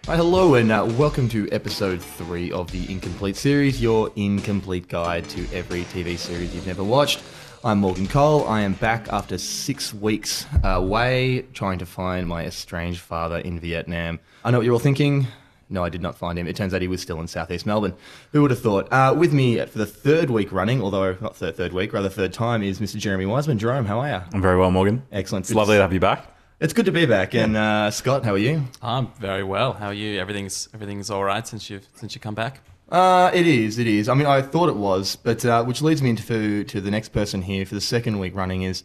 Hi, hello, and welcome to episode 3 of the Incomplete series, your incomplete guide to every TV series you've never watched. I'm Morgan Cole. I am back after 6 weeks away trying to find my estranged father in Vietnam. I know what you're all thinking. No, I did not find him. It turns out he was still in southeast Melbourne. Who would have thought? With me for the third week running, although not third week, rather third time, is Mr. Jeremy Wiseman. Jerome, how are you? I'm very well, Morgan. Excellent. It's lovely to have you back. It's good to be back. And Scott, how are you? I'm very well. How are you? Everything's all right since you come back? It is. I mean, I thought it was, but which leads me to the next person here for the second week running is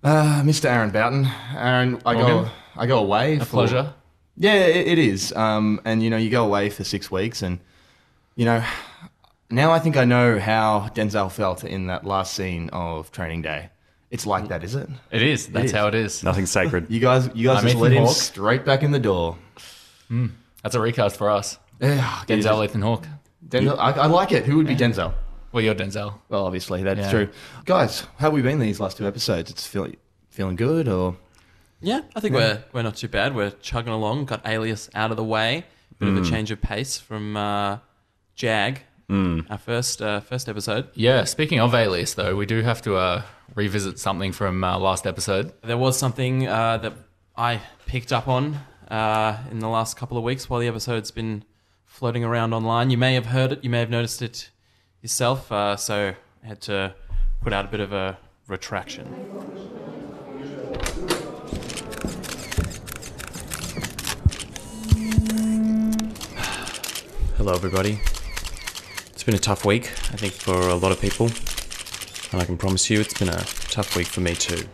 Mr. Aaron Boughton. Aaron, I go away. A pleasure. Yeah, it is. And you go away for 6 weeks, and now I think I know how Denzel felt in that last scene of Training Day. It's like that, is it? It is. That's how it is. Nothing's sacred. You guys just let him straight back in the door. That's a recast for us. Yeah, Denzel, Ethan Hawke. Denzel, I like it. Who would be Denzel? Well, you're Denzel. Well, obviously, that's true. Guys, how have we been these last 2 episodes? It's feeling good, or? Yeah, I think we're not too bad. We're chugging along. Got Alias out of the way. Bit of a change of pace from Jag, our first episode. Yeah, speaking of Alias, though, we do have to revisit something from last episode. There was something that I picked up on in the last couple of weeks while the episode's been floating around online. You may have heard it. You may have noticed it yourself. So I had to put out a bit of a retraction. Hello, everybody. It's been a tough week, I think, for a lot of people. And I can promise you it's been a tough week for me too.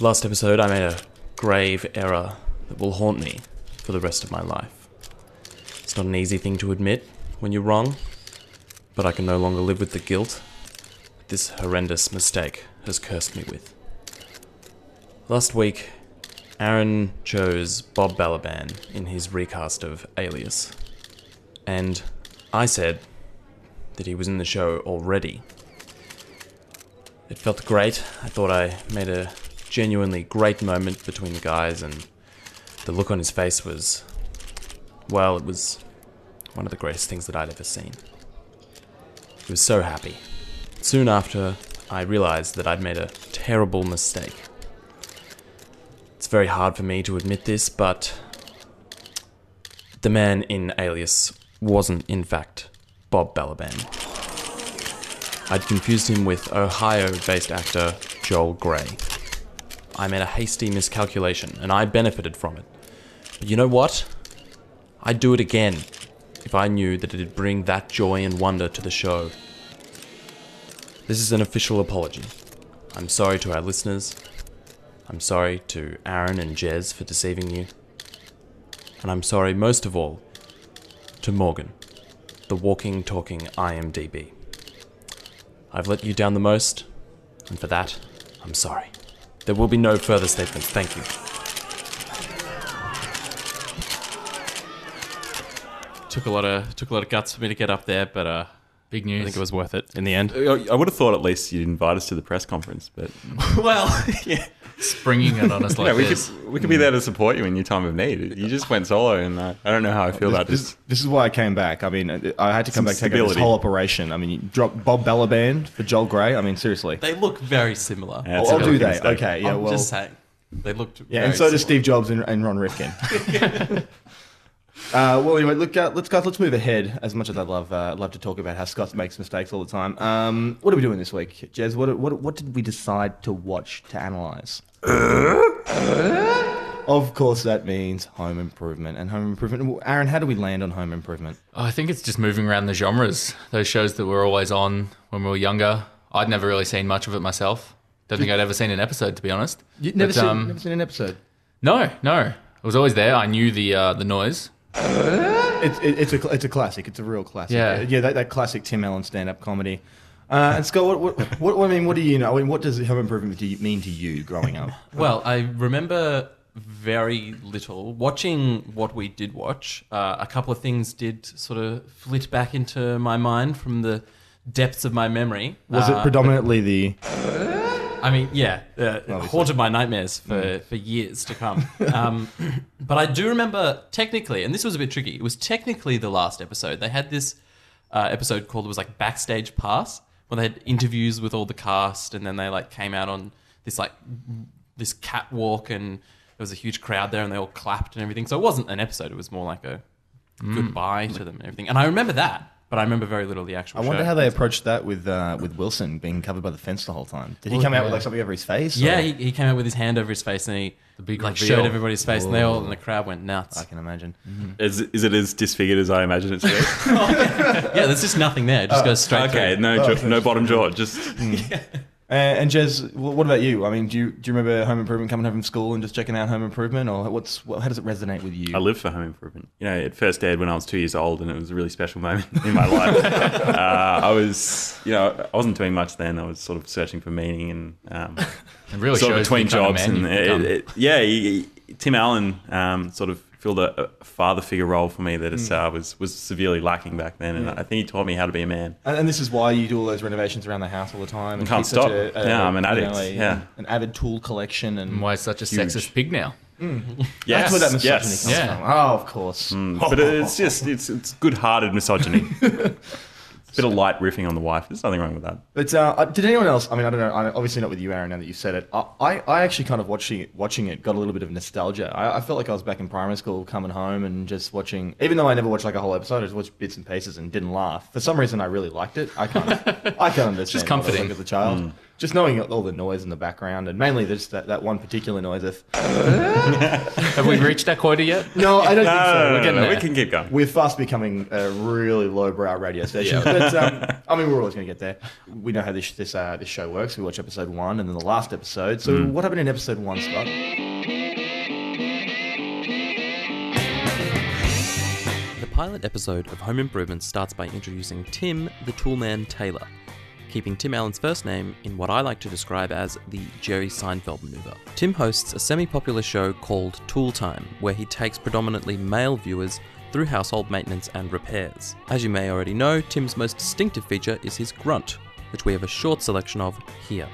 Last episode, I made a grave error that will haunt me for the rest of my life. It's not an easy thing to admit when you're wrong, but I can no longer live with the guilt that this horrendous mistake has cursed me with. Last week, Aaron chose Bob Balaban in his recast of Alias. And I said that he was in the show already. It felt great. I thought I made a genuinely great moment between the guys, and the look on his face was, well, it was one of the greatest things that I'd ever seen. He was so happy. Soon after, I realized that I'd made a terrible mistake. It's very hard for me to admit this, but the man in Alias wasn't, in fact, Bob Balaban. I'd confused him with Ohio-based actor Joel Grey. I made a hasty miscalculation, and I benefited from it. But you know what? I'd do it again if I knew that it'd bring that joy and wonder to the show. This is an official apology. I'm sorry to our listeners. I'm sorry to Aaron and Jez for deceiving you. And I'm sorry most of all to Morgan, the walking, talking IMDb. I've let you down the most, and for that, I'm sorry. There will be no further statements. Thank you. Took a lot of guts for me to get up there, but Big news. I think it was worth it in the end. I would have thought at least you'd invite us to the press conference, but Well, yeah. Springing it on us like this. we could be there to support you in your time of need. You just went solo, and I don't know how I feel about this. This is why I came back. I mean, I had to come back to take over this stability. whole operation. I mean, you drop Bob Balaban for Joel Grey. I mean, seriously. They look very similar. Yeah, it's a I'll really do big that. mistake. Okay, yeah, I'm well. just saying. They looked Yeah, very and so does similar. Steve Jobs and Ron Rifkin. Well, anyway, look, let's move ahead. As much as I'd love to talk about how Scott makes mistakes all the time. What are we doing this week, Jez? What did we decide to watch to analyse? Of course, that means Home Improvement. And Home Improvement, Aaron, how do we land on Home Improvement? I think it's just moving around the genres. Those shows that were always on when we were younger. I'd never really seen much of it myself. Don't think I'd ever seen an episode, to be honest. You've never But, seen an episode? No. It was always there. I knew the noise. It's a classic. It's a real classic. Yeah. That classic Tim Allen stand-up comedy. And Scott, what I mean, what do you know? I mean, what does Home Improvement mean to you growing up? Well, I remember very little. Watching what we did watch, a couple of things did sort of flit back into my mind from the depths of my memory. Was it predominantly the... I mean, yeah, it haunted my nightmares for years to come. But I do remember technically, and this was a bit tricky, it was technically the last episode. They had this episode called, it was like Backstage Pass, where they had interviews with all the cast, and then they like came out on this catwalk, and there was a huge crowd there, and they all clapped and everything. So it wasn't an episode, it was more like a goodbye to them and everything. And I remember that. But I remember very little of the actual show. I wonder how they approached that with Wilson being covered by the fence the whole time. Did he come out with like something over his face? Yeah, he came out with his hand over his face, and he showed everybody's face, and the crowd went nuts. I can imagine. Is it as disfigured as I imagine it to be? Yeah, there's just nothing there. It just goes straight through. Okay, no bottom jaw. Just And Jez, what about you? I mean, do you remember Home Improvement, coming home from school and just checking out Home Improvement, or how does it resonate with you? I lived for Home Improvement. You know, it first aired when I was 2 years old, and it was a really special moment in my life. I wasn't doing much then. I was sort of searching for meaning and really sort of shows between the kind of jobs. man And Tim Allen sort of filled a father figure role for me that was severely lacking back then, and I think he taught me how to be a man. And this is why you do all those renovations around the house all the time. And can't stop. I'm an addict. An avid tool collection, and why such a sexist pig now? That's where that misogyny comes from. Oh, of course. But it's good-hearted misogyny. A bit of light riffing on the wife. There's nothing wrong with that. But did anyone else? I mean, I don't know. Obviously not with you, Aaron. Now that you said it, I actually kind of watching it got a little bit of nostalgia. I felt like I was back in primary school, coming home and just watching. Even though I never watched like a whole episode, I just watched bits and pieces and didn't laugh. For some reason, I really liked it. I can't understand. Just comforting as a child. Just knowing all the noise in the background, and mainly just that one particular noise of... Have we reached that quota yet? No, I don't think so. No, we can keep going. We're fast becoming a really lowbrow radio station. But, I mean, we're always going to get there. We know how this show works. We watch episode 1 and then the last episode. So what happened in episode 1, Scott? The pilot episode of Home Improvement starts by introducing Tim the Toolman Taylor, keeping Tim Allen's first name in what I like to describe as the Jerry Seinfeld maneuver. Tim hosts a semi-popular show called Tool Time, where he takes predominantly male viewers through household maintenance and repairs. As you may already know, Tim's most distinctive feature is his grunt, which we have a short selection of here.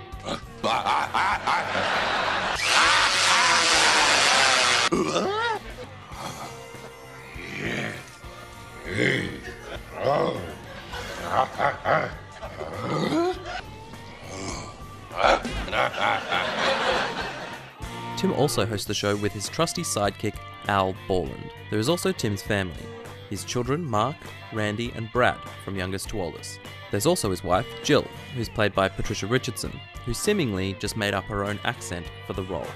Tim also hosts the show with his trusty sidekick, Al Borland. There is also Tim's family, his children Mark, Randy and Brad, from youngest to oldest. There's also his wife, Jill, who's played by Patricia Richardson, who seemingly just made up her own accent for the role.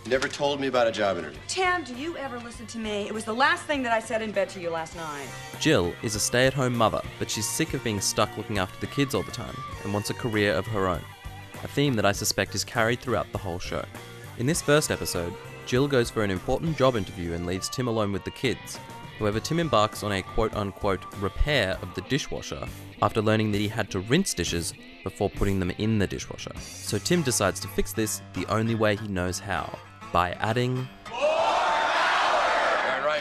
Never told me about a job interview. Tam, do you ever listen to me? It was the last thing that I said in bed to you last night. Jill is a stay-at-home mother, but she's sick of being stuck looking after the kids all the time and wants a career of her own, a theme that I suspect is carried throughout the whole show. In this first episode, Jill goes for an important job interview and leaves Tim alone with the kids. However, Tim embarks on a quote-unquote repair of the dishwasher after learning that he had to rinse dishes before putting them in the dishwasher. So Tim decides to fix this the only way he knows how, by adding...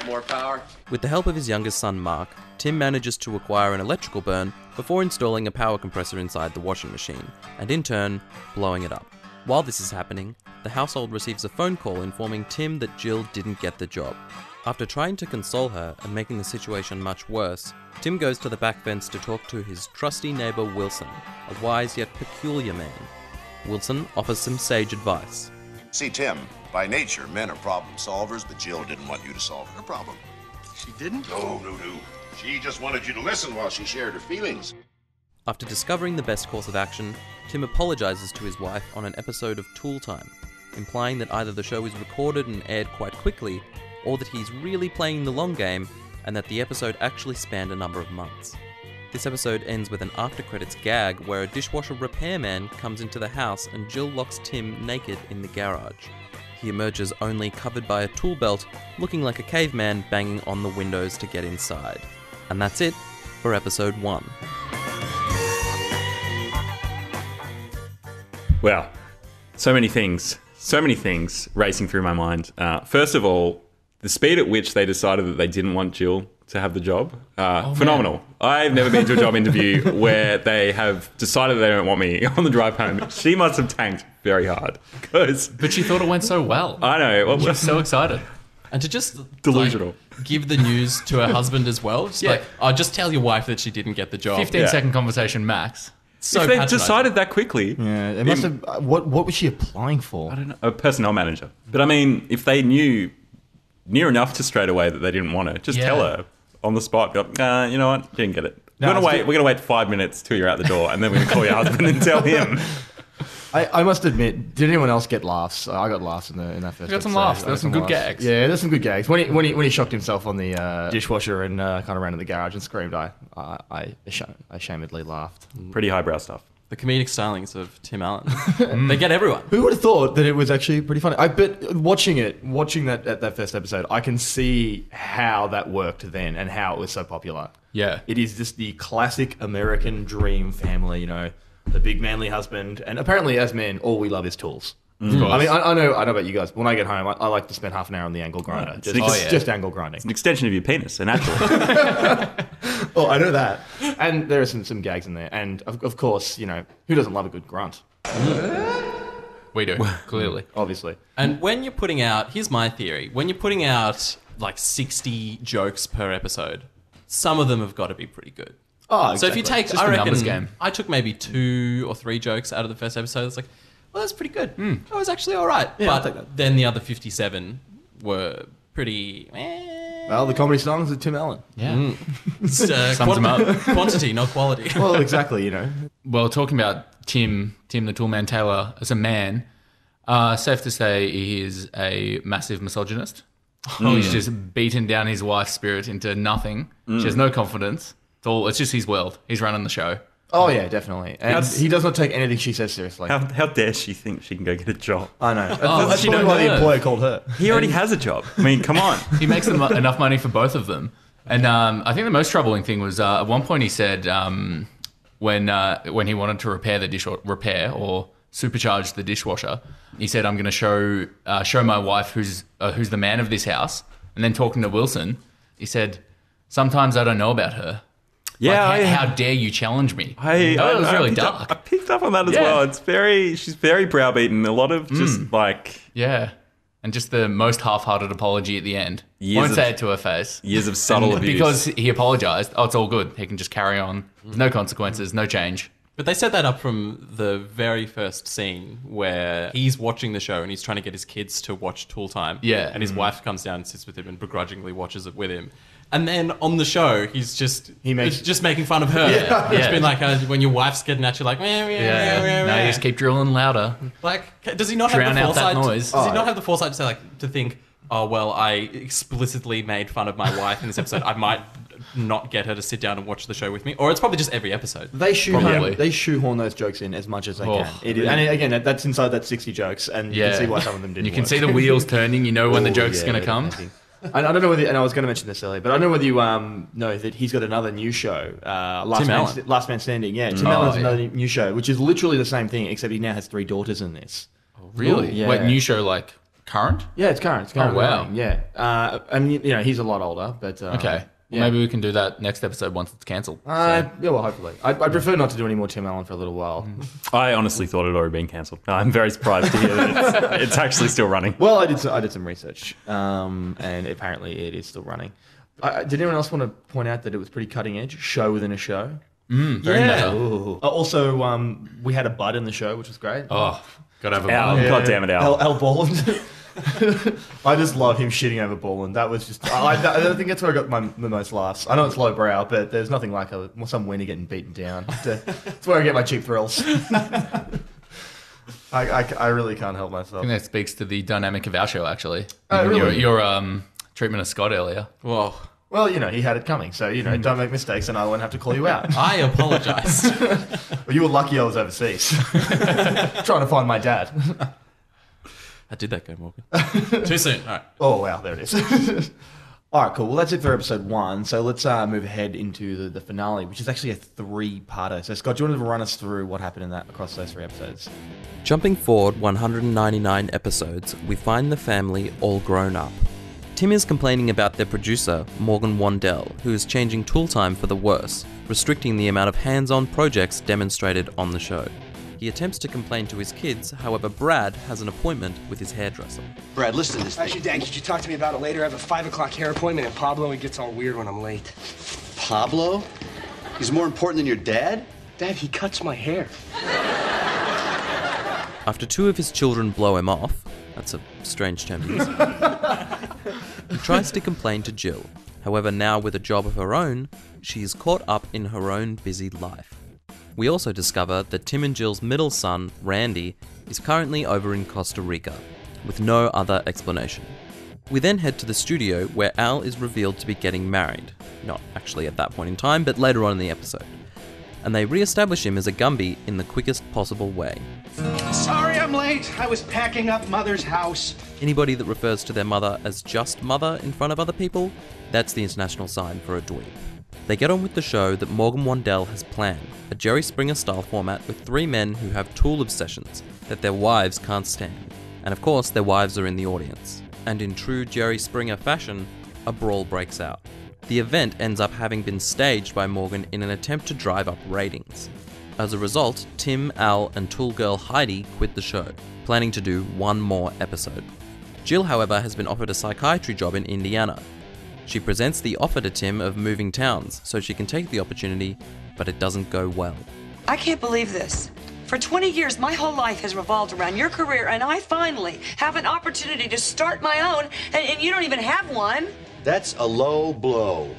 More power. With the help of his youngest son Mark, Tim manages to acquire an electrical burn before installing a power compressor inside the washing machine, and in turn, blowing it up. While this is happening, the household receives a phone call informing Tim that Jill didn't get the job. After trying to console her and making the situation much worse, Tim goes to the back fence to talk to his trusty neighbour Wilson, a wise yet peculiar man. Wilson offers some sage advice. See, Tim, by nature, men are problem solvers, but Jill didn't want you to solve her problem. She didn't? No. She just wanted you to listen while she shared her feelings. After discovering the best course of action, Tim apologises to his wife on an episode of Tool Time, implying that either the show is recorded and aired quite quickly, or that he's really playing the long game, and that the episode actually spanned a number of months. This episode ends with an after-credits gag where a dishwasher repairman comes into the house and Jill locks Tim naked in the garage. He emerges only covered by a tool belt, looking like a caveman banging on the windows to get inside. And that's it for episode 1. Wow. So many things racing through my mind. First of all, the speed at which they decided that they didn't want Jill to have the job. Phenomenal. I've never been to a job interview where they have decided they don't want me on the drive home. She must have tanked very hard. But she thought it went so well. I know. She was so excited. And to just Delusional. give the news to her husband as well. Just just tell your wife that she didn't get the job. 15-second conversation max. So if they patronising. decided that quickly. Yeah, it must have. What was she applying for? I don't know. A personnel manager. But I mean, if they knew near enough to straight away that they didn't want her, just tell her on the spot. Be like, you know what? You didn't get it. We're gonna wait 5 minutes till you're out the door, and then we're gonna call your husband and tell him. I must admit, did anyone else get laughs? I got laughs in that first. We got some episode. laughs. There were some good gags. Yeah, there's some good gags. When he shocked himself on the dishwasher and kind of ran to the garage and screamed, I ashamedly laughed. Pretty highbrow stuff. The comedic stylings of Tim Allen. They get everyone. Who would have thought that it was actually pretty funny? But watching that first episode, I can see how that worked then and how it was so popular. Yeah. It is just the classic American dream family, the big manly husband, and apparently as men, all we love is tools. Of course. I mean, I know about you guys. When I get home, I like to spend half an hour on the angle grinder. Just angle grinding. It's an extension of your penis, a natural. Oh, I know that. And there are some gags in there. And of course, who doesn't love a good grunt? We do, clearly. Obviously. And when you're putting out, here's my theory, when you're putting out like 60 jokes per episode, some of them have got to be pretty good. Oh, exactly. So if you take, Just I a numbers reckon, game. I took maybe 2 or 3 jokes out of the first episode. It's like, well, that's pretty good. That was actually all right. Yeah, I'll but take that. then the other 57 were pretty... Well, the comedy songs of Tim Allen. Yeah. Sums them up. Quantity, not quality. Well, exactly, Well, talking about Tim the Toolman Taylor as a man, safe to say he is a massive misogynist. He's just beaten down his wife's spirit into nothing. She has no confidence. It's just his world. He's running the show. Oh, yeah, definitely. And he does not take anything she says seriously. How dare she think she can go get a job? I know. Oh, That's she probably don't why the know. employer called her. He already has a job. I mean, come on. He makes enough money for both of them. And I think the most troubling thing was at one point he said when he wanted to repair or supercharge the dishwasher, he said, "I'm going to show my wife who's the man of this house." And then talking to Wilson, he said, "Sometimes I don't know about her." Yeah, Like, how dare you challenge me? I That was really picked dark. I picked up on that as Yeah. well. She's very browbeaten. A lot of just Yeah. And just the most half-hearted apology at the end. Years Won't of- say it to her face. years of subtle abuse. Because he apologised. Oh, it's all good. He can just carry on. There's no consequences, no change. But they set that up from the very first scene where he's watching the show and he's trying to get his kids to watch Tool Time. Yeah. And his wife comes down and sits with him and begrudgingly watches it with him. And then on the show, he's just making fun of her. Yeah. It's Yeah. been like when your wife's getting at you like, No, you just keep drilling louder. like, does he not Drown have out the that foresight? noise. Does he not have the foresight to think, oh well, I explicitly made fun of my wife in this episode. I might not get her to sit down and watch the show with me, or it's probably just every episode. They Probably. shoehorn those jokes in as much as they Oh, can. It is, and again, that's inside that 60 jokes, and you can see why some of them didn't You can work. see the wheels turning. You know when the Oh, joke's yeah, going to come. amazing. And I don't know whether, and I was going to mention this earlier, but I don't know whether you know that he's got another new show, Last Man Standing. Yeah, Tim Allen's another new show, which is literally the same thing, except he now has 3 daughters in this. Really? Yeah. Wait, new show like current? Yeah, it's current. Oh, wow. running, yeah. And he's a lot older, but Okay. Yeah. Maybe we can do that next episode once it's cancelled. Yeah, well, hopefully. I'd prefer not to do any more Tim Allen for a little while. I honestly thought it had already been cancelled. I'm very surprised to hear that it's actually still running. Well, I did some research, and apparently it is still running. Did anyone else want to point out that it was pretty cutting edge, show within a show? Very meta. Ooh. Also, we had a bud in the show, which was great. Oh, gotta have a Al, bun. God damn it, Al. Al Borland. I just love him shitting over Borland. That was just... I think that's where I got the most laughs. I know it's lowbrow, but there's nothing like some winner getting beaten down. It's where I get my cheap thrills. I really can't help I myself. think that speaks to the dynamic of our show, actually. Oh, really? Your treatment of Scott earlier. Whoa. Well, he had it coming, so, don't make mistakes and I won't have to call you out. I apologize. Well, you were lucky I was overseas. Trying to find my dad. I did that go, Morgan. Too soon. All right. Oh, wow, there it is. All right, cool. Well, that's it for episode 1. So let's move ahead into the finale, which is actually a 3-parter. So, Scott, do you want to run us through what happened in that across those 3 episodes? Jumping forward 199 episodes, we find the family all grown up. Tim is complaining about their producer, Morgan Wandell, who is changing tool time for the worse, restricting the amount of hands-on projects demonstrated on the show. He attempts to complain to his kids, however Brad has an appointment with his hairdresser. Brad, listen to this thing. Actually, Dad, could you talk to me about it later? I have a 5 o'clock hair appointment, and Pablo, he gets all weird when I'm late. Pablo? He's more important than your dad? Dad, he cuts my hair. After 2 of his children blow him off, that's a strange term to use, he tries to complain to Jill. However, now with a job of her own, she is caught up in her own busy life. We also discover that Tim and Jill's middle son, Randy, is currently over in Costa Rica, with no other explanation. We then head to the studio where Al is revealed to be getting married. Not actually at that point in time, but later on in the episode. And they re-establish him as a Gumby in the quickest possible way. Sorry I'm late. I was packing up Mother's house. Anybody that refers to their mother as just mother in front of other people, that's the international sign for a dweeb. They get on with the show that Morgan Wandell has planned, a Jerry Springer-style format with 3 men who have tool obsessions that their wives can't stand. And of course, their wives are in the audience. And in true Jerry Springer fashion, a brawl breaks out. The event ends up having been staged by Morgan in an attempt to drive up ratings. As a result, Tim, Al, and tool girl Heidi quit the show, planning to do 1 more episode. Jill, however, has been offered a psychiatry job in Indiana. She presents the offer to Tim of moving towns so she can take the opportunity, but it doesn't go well. I can't believe this. For 20 years, my whole life has revolved around your career, and I finally have an opportunity to start my own, and you don't even have one. That's a low blow.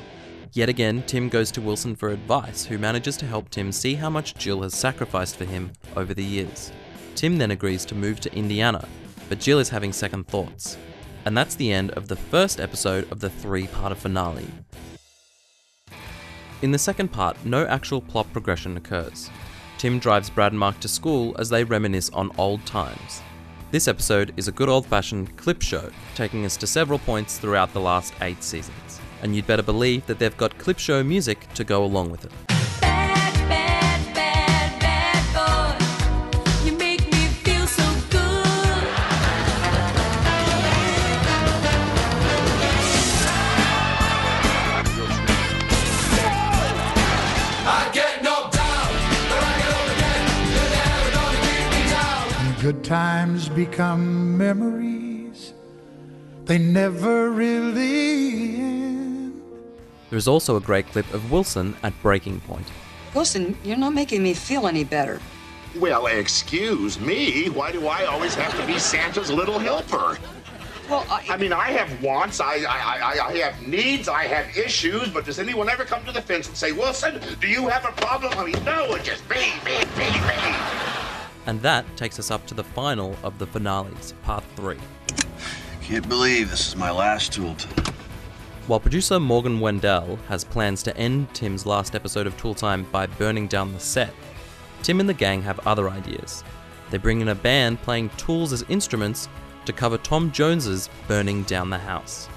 Yet again, Tim goes to Wilson for advice, who manages to help Tim see how much Jill has sacrificed for him over the years. Tim then agrees to move to Indiana, but Jill is having second thoughts. And that's the end of the first episode of the 3-parter finale. In the second part, no actual plot progression occurs. Tim drives Brad and Mark to school as they reminisce on old times. This episode is a good old-fashioned clip show, taking us to several points throughout the last 8 seasons. And you'd better believe that they've got clip show music to go along with it. Bad, bad, bad, bad boy. You make me feel so good. I get knocked down, but I get up again. You're never gonna keep me down. When good times become memories, they never really end. There is also a great clip of Wilson at breaking point. Wilson, you're not making me feel any better. Well, excuse me. Why do I always have to be Santa's little helper? Well, I mean, I have wants, I have needs, I have issues, but does anyone ever come to the fence and say, Wilson, do you have a problem? I mean, no, it's just me. And that takes us up to the final of the finales, part 3. Can't believe this is my last tool time. While producer Morgan Wandell has plans to end Tim's last episode of Tool Time by burning down the set, Tim and the gang have other ideas. They bring in a band playing tools as instruments to cover Tom Jones's Burning Down the House.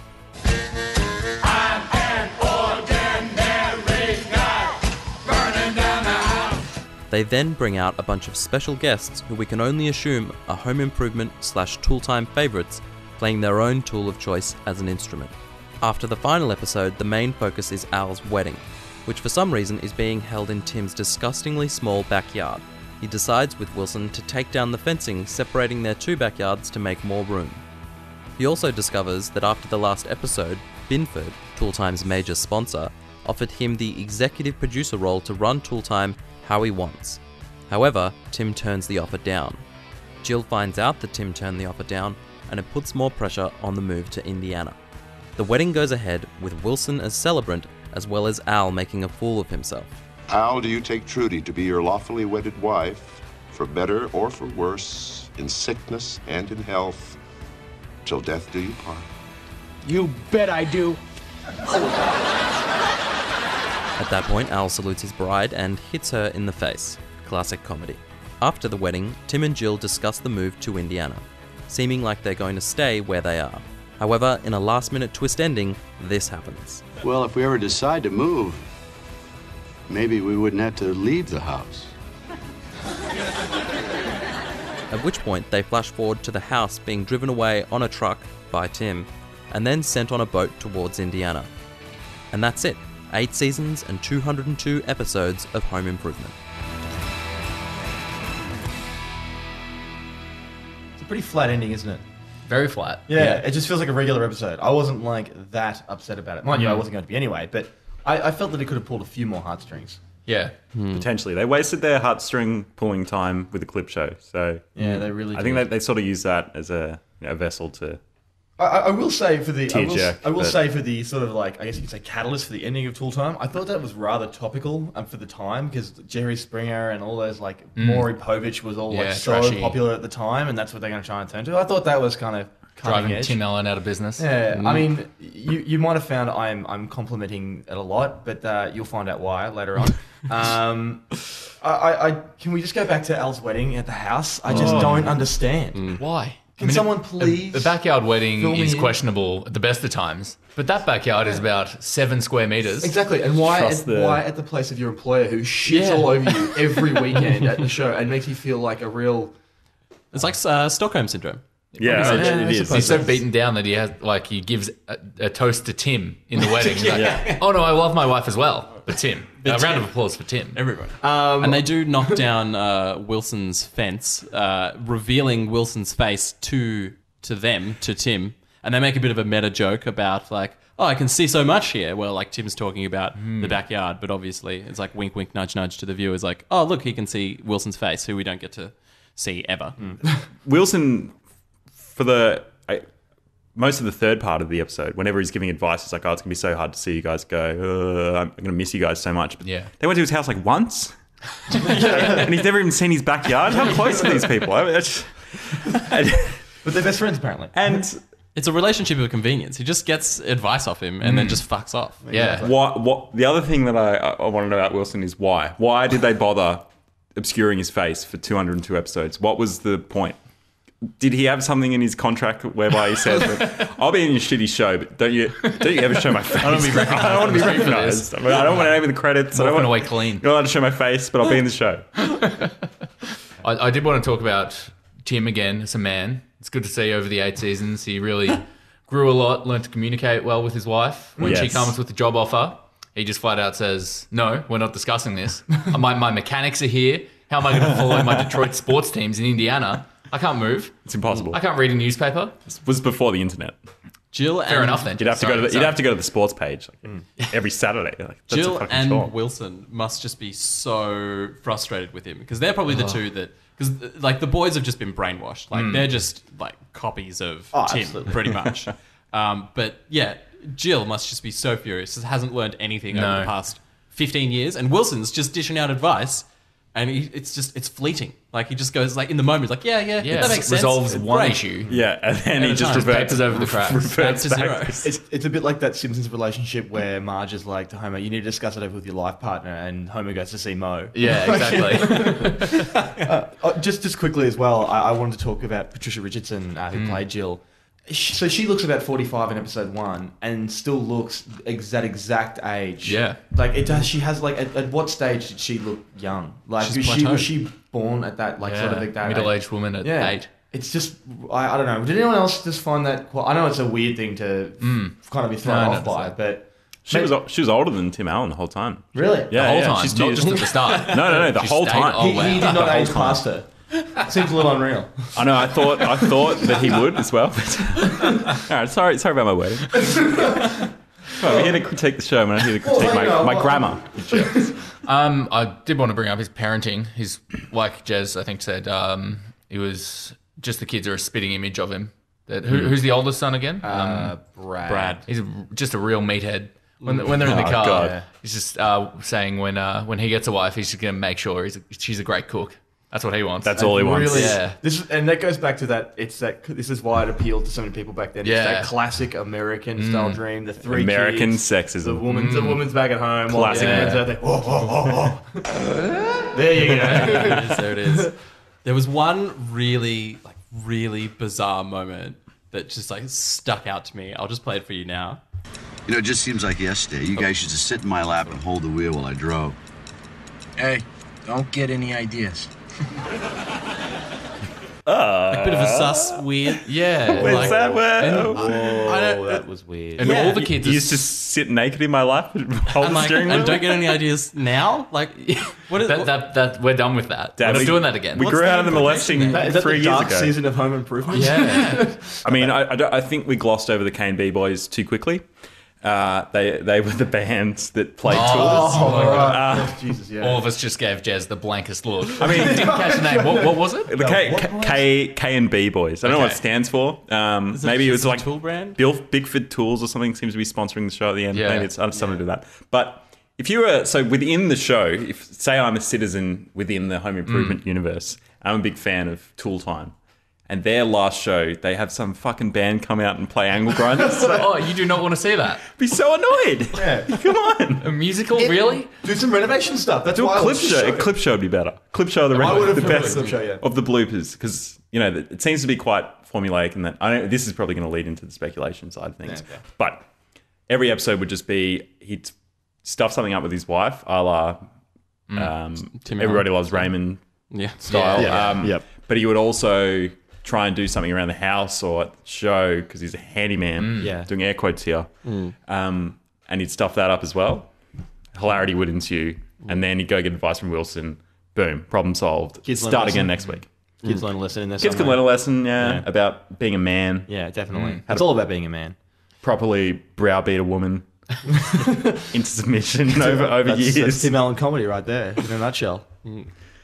I'm an ordinary guy, burning down the house. They then bring out a bunch of special guests who we can only assume are home improvement / Tool Time favourites playing their own tool of choice as an instrument. After the final episode, the main focus is Al's wedding, which for some reason is being held in Tim's disgustingly small backyard. He decides with Wilson to take down the fencing separating their 2 backyards to make more room. He also discovers that after the last episode, Binford, Tool Time's major sponsor, offered him the executive producer role to run Tool Time how he wants. However, Tim turns the offer down. Jill finds out that Tim turned the offer down, and it puts more pressure on the move to Indiana. The wedding goes ahead with Wilson as celebrant, as well as Al making a fool of himself. Al, do you take Trudy to be your lawfully wedded wife, for better or for worse, in sickness and in health, till death do you part? You bet I do. At that point, Al salutes his bride and hits her in the face. Classic comedy. After the wedding, Tim and Jill discuss the move to Indiana, seeming like they're going to stay where they are. However, in a last-minute twist ending, this happens. Well, if we ever decide to move, maybe we wouldn't have to leave the house. At which point, they flash forward to the house being driven away on a truck by Tim, and then sent on a boat towards Indiana. And that's it. 8 seasons and 202 episodes of Home Improvement. It's a pretty flat ending, isn't it? Very flat. Yeah, it just feels like a regular episode. I wasn't like that upset about it. Mind you, I wasn't going to be anyway, but I felt that it could have pulled a few more heartstrings. Yeah. Potentially. They wasted their heartstring pulling time with the clip show. So Yeah, they really I think they sort of use that as a vessel to... I will say for the Tearjerk, I will but- say for the sort of like, I guess you could say, catalyst for the ending of Tool Time, I thought that was rather topical for the time, because Jerry Springer and all those like Maury Povich was all like so trashy. popular at the time, and that's what they're going to try and turn to. I thought that was kind of Driving edge. Tim Allen out of business. Yeah, I mean, you might have found I'm complimenting it a lot, but you'll find out why later on. I can we just go back to Al's wedding at the house? I just don't understand. Why? Can someone please? The backyard wedding fill me is in? questionable at the best of times, but that backyard is about 7 square meters. Exactly, and why Trust the- why at the place of your employer who shits Yeah. all over you every weekend at the show and makes you feel like a real... It's like Stockholm Syndrome. Yeah, Yeah, it I is. suppose. He's so beaten down that he gives a toast to Tim in the wedding. He's like, oh no, I love my wife as well, but Tim. A round of applause for Tim. Everybody. And they do knock down Wilson's fence, revealing Wilson's face to Tim, and they make a bit of a meta joke about like, oh, I can see so much here. Well, like Tim's talking about the backyard, but obviously it's like wink, wink, nudge, nudge to the viewers, like, oh, look, he can see Wilson's face, who we don't get to see ever. Wilson, for most of the third part of the episode, whenever he's giving advice, it's like, oh, it's going to be so hard to see you guys go. I'm going to miss you guys so much. But Yeah. they went to his house like once. And he's never even seen his backyard. How close are these people? I mean, But they're best friends, apparently. and It's a relationship of convenience. He just gets advice off him and then just fucks off. Yeah. what the other thing that I want to know about Wilson is why? Why did they bother obscuring his face for 202 episodes? What was the point? Did he have something in his contract whereby he says, "I'll be in your shitty show, but don't you ever show my face? I don't wanna be recognized. I don't want to be recognized. I don't want to name in the credits. I don't Walking want away clean. You're not allowed to show my face, but I'll be in the show." I did want to talk about Tim again as a man. It's good to see over the 8 seasons. He really grew a lot, learned to communicate well with his wife. When she Yes. comes with a job offer, he just flat out says, no, we're not discussing this. My mechanics are here. How am I going to follow my Detroit sports teams in Indiana? I can't move. It's impossible. I can't read a newspaper. It was before the internet. Fair enough then. You'd have to go to the sports page every Saturday. Like, that's Jill a fucking and chore. Wilson must just be so frustrated with him because they're probably the two that, because like the boys have just been brainwashed. Like they're just like copies of Tim, absolutely. pretty much. But yeah, Jill must just be so furious. Just hasn't learned anything over the past 15 years, and Wilson's just dishing out advice, and it's fleeting. Like he just goes like in the moment, he's like, yeah, that makes sense. Resolves one Great. issue. Yeah, and then he just Just reverts papers over the cracks. reverts to back. zero. It's a bit like that Simpsons relationship where Marge is like to Homer, you need to discuss it over with your life partner, and Homer goes to see Mo. Yeah, exactly. Just quickly as well, I wanted to talk about Patricia Richardson, who played Jill. So she looks about 45 in episode 1 and still looks that exact age. Yeah. Like it does. She has like at what stage did she look young? Like She's was plateaued. she born at that like sort of like that middle-aged woman at 8. It's just I don't know. Did anyone else just find that? Well, I know it's a weird thing to kind of be thrown No, off no, by, no. but She was older than Tim Allen the whole time. really, Yeah, The whole yeah, time, she's not two just years- at the start. No, the She whole stayed- time. oh, he wow. did The not whole age time. past her. Seems a little unreal. I know. I thought that he would as well. All right, sorry about my wedding. Well, we're here to critique the show. I'm not here to critique my grammar. I did want to bring up his parenting. He's like Jez, I think, said he was just the kids are a spitting image of him. Who's the oldest son again? Brad. He's just a real meathead. When they're in the car, God. he's just saying when he gets a wife, he's just going to make sure she's a great cook. That's what he wants. That's all he wants. Really, Yeah. and that goes back to that. This is why it appealed to so many people back then. Yeah. It's that classic American style dream. The three American kids, sexism. The woman's back at home. Classic. While the man's out there. There you go. There it is. There was one really bizarre moment that just like stuck out to me. I'll just play it for you now. You know, it just seems like yesterday. You guys used to sit in my lap and hold the wheel while I drove. Hey, don't get any ideas. a bit of a sus, weird. Yeah. Where's that? That was weird. And all the kids You used to sit naked in my lap and hold the steering wheel. and don't get any ideas now. Like, what is that we're done with that. Dad, we're not we- doing that again. We What's grew the out of the molesting implication Is that 3 the years dark ago. season of Home Improvement? Yeah. I mean, I think we glossed over the K&B boys too quickly. They were the bands that played Tools. Oh, right. Jesus, yeah. All of us just gave Jez the blankest look. I mean, didn't catch the name. What was it? The K&B boys. I don't know what it stands for. Maybe it was like Tool brand. Bigford Tools or something seems to be sponsoring the show at the end. Yeah. Maybe it's something to do with that. But if you were, so within the show, if say I'm a citizen within the Home Improvement universe, I'm a big fan of Tool Time. And their last show, they have some fucking band come out and play Angle Grinders. Oh, you do not want to see that. Be so annoyed. Yeah. Come on. A musical, really? Do some renovation stuff. That's Do why a I clip watched the show. A clip show would be better. Clip show of the, I would have the preferred best a clip show, yeah. of the bloopers because it seems to be quite formulaic, and that this is probably going to lead into the speculation side of things. Yeah, okay. But every episode would just be he'd stuff something up with his wife, a la Tim Everybody Allen. Loves Raymond Yeah. style. Yeah. Yep. But he would also try and do something around the house or at the show because he's a handyman. Yeah. Doing air quotes here. And he'd stuff that up as well. Hilarity would ensue. And then he'd go get advice from Wilson. Boom. Problem solved. Kids learn a Start lesson. again next week. Kids learn a lesson in there. Kids can learn a lesson, about being a man. Yeah, definitely. It's all about being a man. Properly browbeat a woman into submission over years. That's Tim Allen comedy right there, in a nutshell.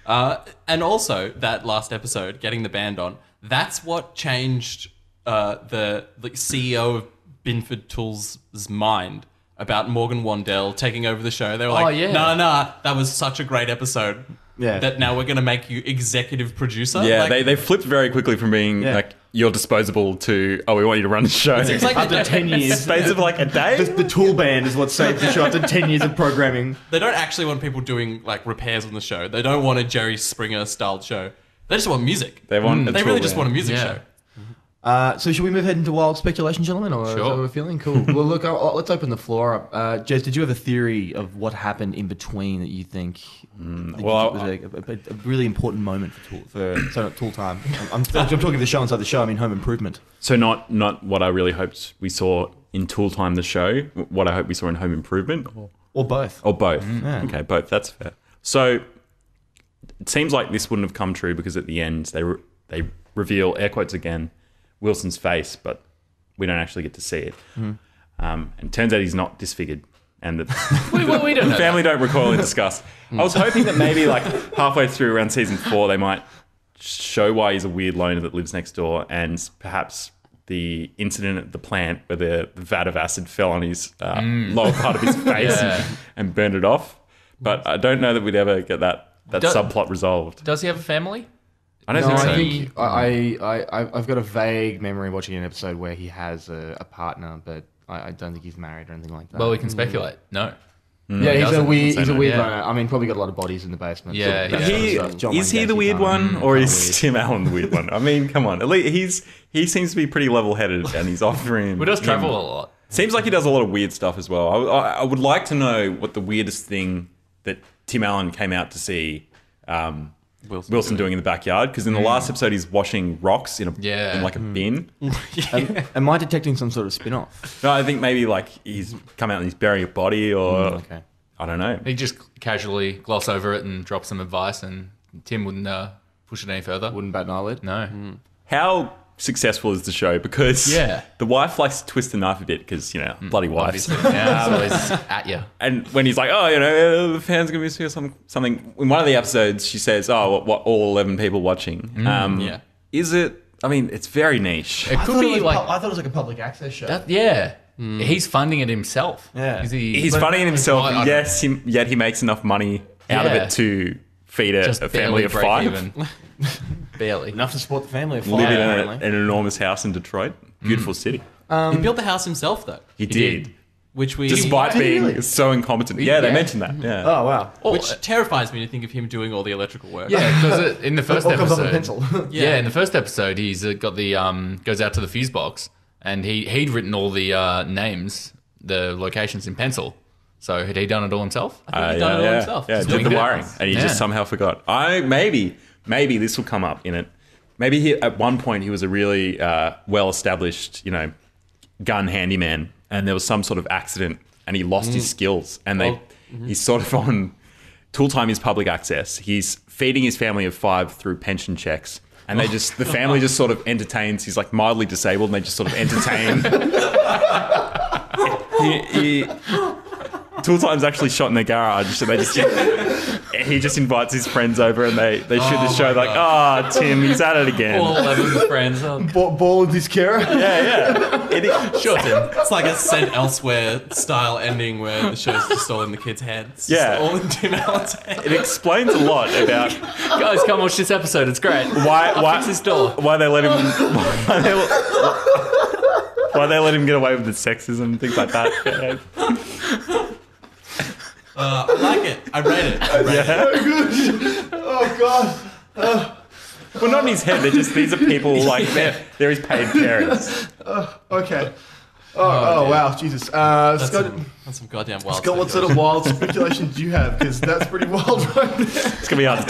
And also that last episode, getting the band on, that's what changed the CEO of Binford Tools' mind about Morgan Wandell taking over the show. They were like, no, that was such a great episode. Yeah. That now we're going to make you executive producer. Yeah, Like, they flipped very quickly from being like you're disposable to we want you to run the show. it's like After 10 years. Space of like a day. The Tool Band is what saved the show after 10 years of programming. they don't actually want people doing like repairs on the show. They don't want a Jerry Springer styled show. They just want music. They want. They really just want a music Yeah. show. So should we move ahead into wild speculation, gentlemen? Or is that what we're feeling? Cool. Well, look, let's open the floor up. Jez, did you have a theory of what happened in between that you think well, was a really important moment for Tool Time? I'm talking the show inside the show. I mean, Home Improvement. So not what I really hoped we saw in Tool Time, the show. What I hope we saw in Home Improvement, Or both. or both. Yeah. Okay, both. That's fair. So it seems like this wouldn't have come true because at the end they reveal, air quotes again, Wilson's face, but we don't actually get to see it. And it turns out he's not disfigured. And the We don't know. family don't recoil in disgust. I was hoping that maybe like halfway through around season 4, they might show why he's a weird loner that lives next door, and perhaps the incident at the plant where the vat of acid fell on his lower part of his face and burned it off. But I don't know that we'd ever get that subplot resolved. Does he have a family? I don't No, think so. I think I've got a vague memory watching an episode where he has a partner, but I don't think he's married or anything like that. Well, we can speculate. No. Yeah, he's a doesn't. weird Yeah. loner. I mean, probably got a lot of bodies in the basement. Yeah, that yeah. sort of stuff. John Is Wayne he the Gacy weird kind one, of- or kind of is weird. Tim Allen the weird one? I mean, come on. At least he seems to be pretty level-headed, and he's offering. He does travel a lot. Seems like he does a lot of weird stuff as well. I would like to know what the weirdest thing that Tim Allen came out to see Wilson doing in the backyard, because in the last episode he's washing rocks in like a bin. Am I detecting some sort of spin-off? No, I think maybe like he's come out and he's burying a body, or Okay. I don't know. He just casually gloss over it and drop some advice, and Tim wouldn't push it any further. Wouldn't bat an eyelid? No. How successful is the show? Because the wife likes to twist the knife a bit because, bloody wives. Obviously. Yeah, always at you. And when he's like, the fans are going to be something. In one of the episodes, she says, what all 11 people watching. Is it? I mean, it's very niche. It could be like... I thought it was like a public access show. He's funding it himself. Yeah. He's funding it himself, I don't- yes, yet he makes enough money out of it to feed a family of break 5. even. Barely. Enough to support the family of 5, Living in apparently. an enormous house in Detroit. Beautiful city. He built the house himself, though. He did. Which we... Despite Did he being really? so incompetent. Yeah, they mentioned that. Yeah. Oh, wow. Which terrifies me to think of him doing all the electrical work. Yeah, because in the first All comes off episode... a pencil. Yeah, in the first episode, he's got the... goes out to the fuse box, and he'd written all the names, the locations in pencil. So had he done it all himself? I think he'd done it all himself. Yeah, Just did doing the it. wiring. And he just somehow forgot. Maybe this will come up in it. maybe at one point he was a really well-established, gun handyman, and there was some sort of accident, and he lost his skills, and he's sort of on Tool Time is public access. He's feeding his family of 5 through pension checks, and the family just sort of entertains. He's like mildly disabled, and they just sort of entertain. Tool Time's actually shot in the garage, so he just invites his friends over and they shoot the show like, Tim, he's at it again. All 11 friends. Ball with his carer? Yeah. Sure, Tim. It's like a Sent Elsewhere style ending where the show's just all in the kids' heads. Yeah. All in Tim Allen's head. It explains a lot about... Guys, come watch this episode. It's great. Why fix his door. Why they let him... Why they let him get away with the sexism and things like that. I like it. I rate it. Oh, God. Well, not in his head. These are people like they're his paid parents. Okay. Oh wow, Jesus. That's Scott, some goddamn wild Scott, what sort of wild speculation do you have? Because that's pretty wild right there. It's gonna be hard to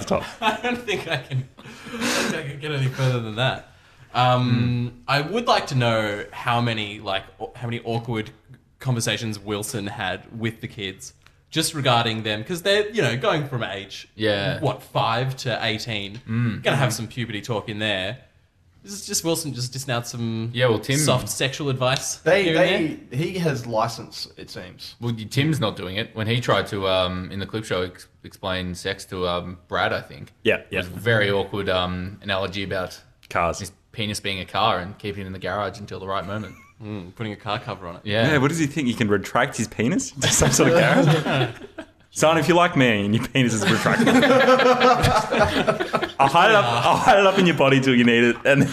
top. I don't think I can get any further than that. I would like to know how many awkward conversations Wilson had with the kids just regarding them, because they're going from age 5 to 18, gonna have some puberty talk in there. This is just Wilson just dissing out some Tim, soft sexual advice. He has license, it seems. Well, Tim's not doing it. When he tried to in the clip show explain sex to Brad, I think. Yeah. It was a very awkward analogy about cars. His penis being a car and keeping it in the garage until the right moment. Putting a car cover on it. Yeah, what does he think? He can retract his penis to some sort of garage? Son, if you like me and your penis is retractable, I'll hide it up in your body till you need it. And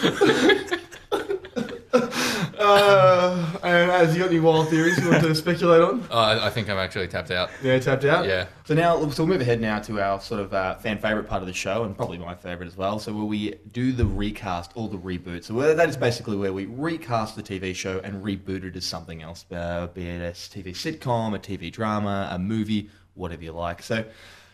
has you got any wild theories you want to speculate on? I think I'm actually tapped out. Yeah, tapped out? Yeah. So we'll move ahead now to our sort of fan favourite part of the show, and probably my favourite as well. So where we do the recast or the reboot. So that is basically where we recast the TV show and reboot it as something else, be it a TV sitcom, a TV drama, a movie, whatever you like. So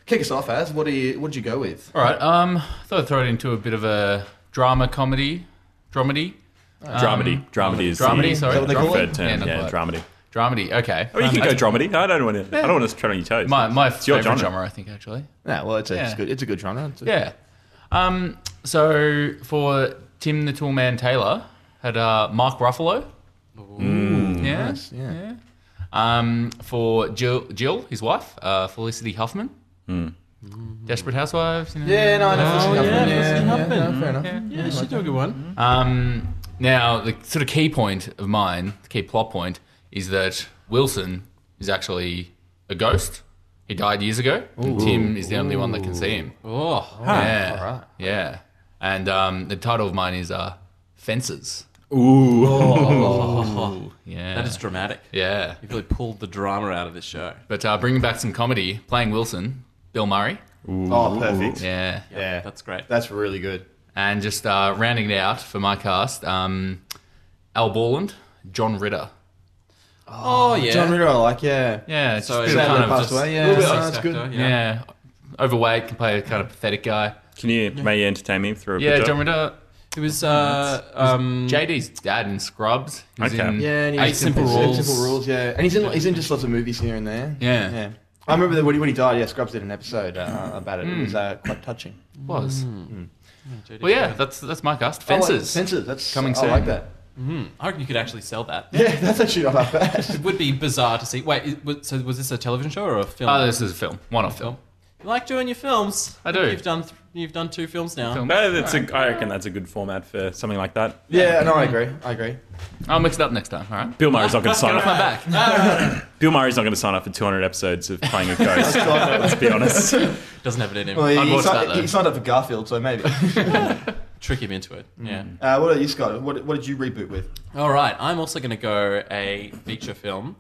kick us off, Az. What did you go with? All right. I thought I'd throw it into a bit of a drama comedy. Dramedy. Dramedy is Dramedy, the sorry. preferred term. Yeah, Dramedy. Dramedy, okay. Oh, you can go dramedy. I don't want to tread on your toes. My it's your favourite genre, I think, actually. Yeah, well, it's a good genre. Yeah. So for Tim the Toolman Taylor, had Mark Ruffalo. Ooh, yeah. Nice, yeah. For Jill, his wife, Felicity Huffman. Desperate Housewives. Yeah, no, I know Felicity Huffman. Huffman. Fair enough. Yeah, she'd do a good one. Now, the sort of key point of mine, the key plot point, is that Wilson is actually a ghost. He died years ago. And Tim is the only one that can see him. Oh, yeah. All right. Yeah. And the title of mine is Fences. Ooh. Oh. Yeah. That is dramatic. Yeah. You've really pulled the drama out of this show. But bringing back some comedy, playing Wilson, Bill Murray. Ooh. Oh, perfect. Yeah. Yeah. That's great. That's really good. And just rounding it out for my cast, Al Borland, John Ritter. Oh, yeah. John Ritter, I like, yeah. Yeah, it's So just Sadly kind of passed just, away, yeah. a little bit That's good. actor, yeah, overweight, can play a kind of pathetic guy. Can you may you entertain me through a Yeah, picture? John Ritter. It was JD's dad in Scrubs. He's Okay. in Yeah, and he Eight was Simple in Rules. Simple Rules, yeah. And he's in just lots of movies here and there. Yeah. I remember that when he died, yeah, Scrubs did an episode about it. It was quite touching. was. Well, yeah, that's my cast. Fences. Fences, that's Coming I soon. like that. I reckon you could actually sell that. Yeah, that's actually not that bad. It would be bizarre to see. Wait, so was this a television show or a film? Oh, this is a film. One-off film. You like doing your films. I do. You've done 2 films now. Film. I reckon that's a good format for something like that. Yeah, no, I agree. I'll mix it up next time, all right? Bill Murray's not going to sign Get off my up. back. Bill Murray's not going to sign up for 200 episodes of playing a ghost. Let's be honest. Doesn't have it in him. Well, I'd watch that, though. he signed up for Garfield, so maybe. Trick him into it. Yeah. What about you, Scott? What did you reboot with? All right. I'm also going to go a feature film.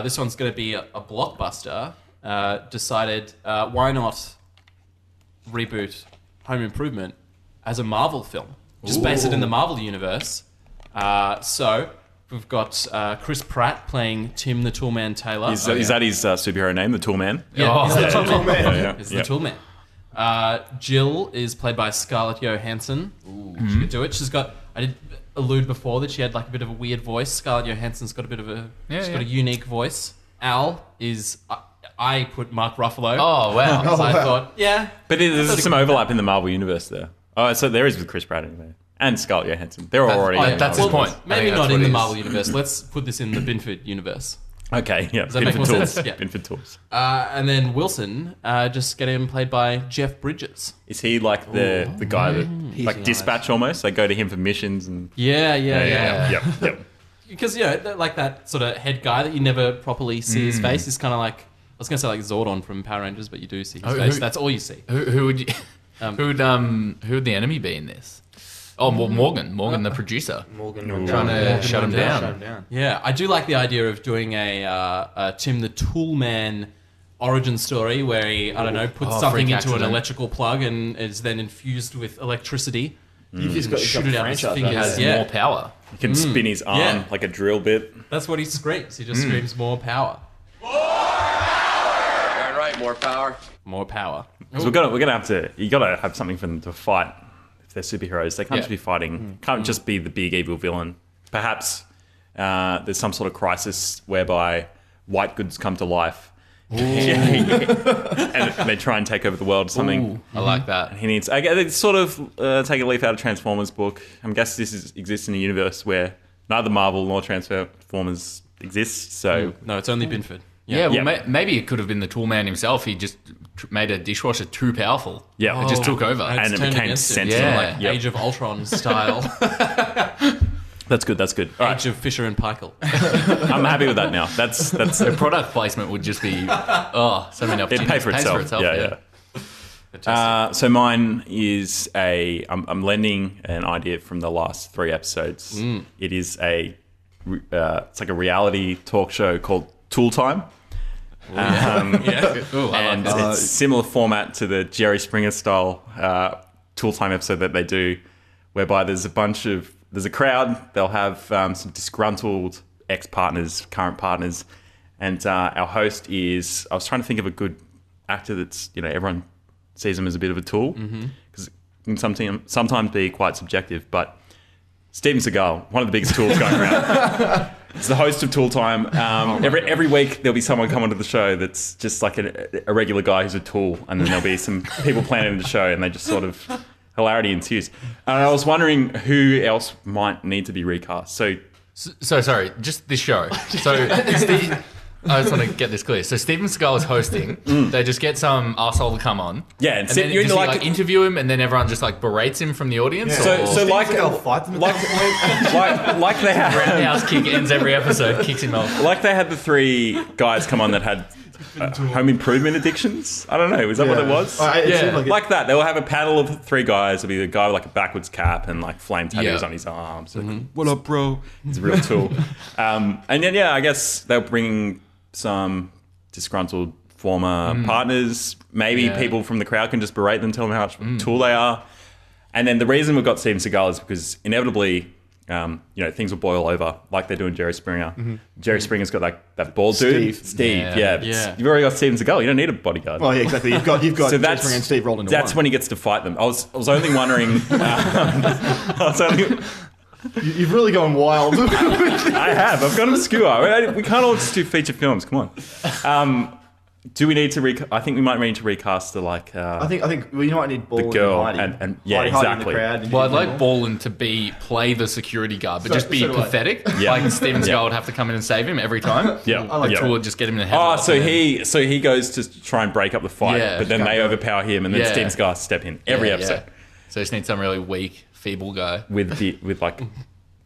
This one's going to be a blockbuster. Decided why not reboot Home Improvement as a Marvel film? Just base it in the Marvel universe. So we've got Chris Pratt playing Tim the Toolman Taylor. Is that his superhero name, the Toolman? Yeah, Oh, he's the yeah. Toolman. Yeah. He's the Toolman. Jill is played by Scarlett Johansson. She could do it. I did allude before that she had like a bit of a weird voice. Scarlett Johansson's got a bit of she's got a unique voice. Al is, I put Mark Ruffalo. Oh, wow. So I thought, But there's some overlap in the Marvel universe there. Oh, so there is with Chris Pratt anyway. And Scarlett Johansson. They're already in the that's his Marvel point. universe. maybe not in the Marvel universe. Let's put this in the Binford universe. Okay, yeah. Does that make more Tools. sense? Yeah. Binford Tools. And then Wilson, just get him played by Jeff Bridges. Is he like the guy that, like Dispatch almost? They go to him for missions and... Yeah. Yep. Because, like that sort of head guy that you never properly see his face is kind of like, I was going to say like Zordon from Power Rangers, but you do see his face. That's all you see. Who would you, who would the enemy be in this? Oh, Morgan, the producer. Morgan trying to shut him down. Yeah, I do like the idea of doing a Tim the Toolman origin story where he, I don't know, puts something freak into accident. an electrical plug and is then infused with electricity. He's got Shoot it out his franchise. fingers. He has Yeah. more power. He can spin his arm like a drill bit. That's what he screams. He just screams more power. Darn right, more power. More power. So we're gonna have to. You gotta have something for them to fight. If they're superheroes, they can't just be fighting. Can't just be the big evil villain. Perhaps there's some sort of crisis whereby white goods come to life, and they try and take over the world or something. I like that. He needs. I guess it's sort of take a leaf out of Transformers book. I guess this exists in a universe where neither Marvel nor Transformers exists. So No, it's only Binford. Yeah, well, Yeah. maybe it could have been the Toolman himself. He just made a dishwasher too powerful. Yeah. It just took over. And And it's it turned became against him. sensitive. Yeah. Like Yep. Age of Ultron style. that's good. That's good. All right, Age of Fisher and Paykel. I'm happy with that now. That's The product placement would just be, so many it opportunities. pay for itself. Yeah. So mine is I'm lending an idea from the last 3 episodes. It is it's like a reality talk show called Tool Time. Ooh, I And like that. it's similar format to the Jerry Springer style Tool Time episode that they do, whereby there's a crowd, they'll have some disgruntled ex-partners, current partners, and our host is, I was trying to think of a good actor that's, everyone sees him as a bit of a tool, because it can sometimes be quite subjective, but Steven Seagal, one of the biggest tools going around. It's the host of Tool Time. Every week there'll be someone come onto the show that's just like a regular guy who's a tool, and then there'll be some people planning the show, and they just sort of hilarity ensues. And I was wondering who else might need to be recast. So sorry, just this show. So I just want to get this clear. So Steven Seagal is hosting. They just get some arsehole to come on. Yeah, and then you're does into he interview him, and then everyone just berates him from the audience. So like they'll fight them. like they had roundhouse kick ends every episode, kicks him off. like they had the 3 guys come on that had home improvement addictions. I don't know. Is that what it was? It seemed Like that. They'll have a panel of 3 guys. There'll be a guy with like a backwards cap and like flame tattoos on his arms. Like, what up, bro? He's a real tool. And then, I guess they'll bring some disgruntled former partners. Maybe people from the crowd can just berate them, tell them how much tool they are. And then the reason we've got Steven Seagal is because inevitably, things will boil over like they do in Jerry Springer. Jerry Springer's got that bald dude. Steve. Yeah. You've already got Steven Seagal. You don't need a bodyguard. Well, yeah, exactly. You've got So Jerry Springer and Steve rolled into That's one. when he gets to fight them. I was only wondering. You've really gone wild. I have. I've gone obscure. We can't all just do feature films. Come on. Do we need to? I think we might need to recast the like. I think you might need Ball the girl and Heidi. and yeah, Heidi in the exactly. crowd. Well, I'd like Ballin to play the security guard, but just be so do I. pathetic. Yeah. Like Steven Seagal Yeah. would have to come in and save him every time. Yeah. Like Yeah. Tool would just get him in the head. Oh, so he goes to try and break up the fight, Yeah. but then they overpower him, and then Yeah. Steven Seagal step in every episode So just need some really weak, feeble guy. with like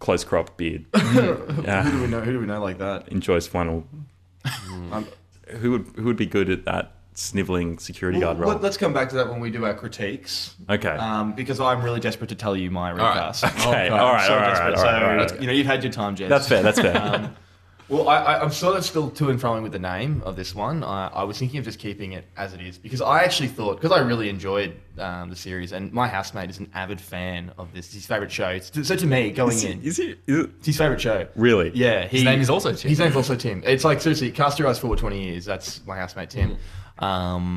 close crop beard. Who do we know like that? Enjoys flannel. Who would be good at that sniveling security guard role? Let's come back to that when we do our critiques. Okay. Because I'm really desperate to tell you my recast. Okay. All right. So, you've had your time, Jess. That's fair. Well, I'm sort of still to and fro with the name of this one. I was thinking of just keeping it as it is because I actually thought, because I really enjoyed the series, and my housemate is an avid fan of this. It's his favourite show. So to me, going in, Is it? it's his favourite show. Really? Yeah. His name is also Tim. His name's also Tim. It's like, seriously, cast your eyes forward 20 years. That's my housemate, Tim.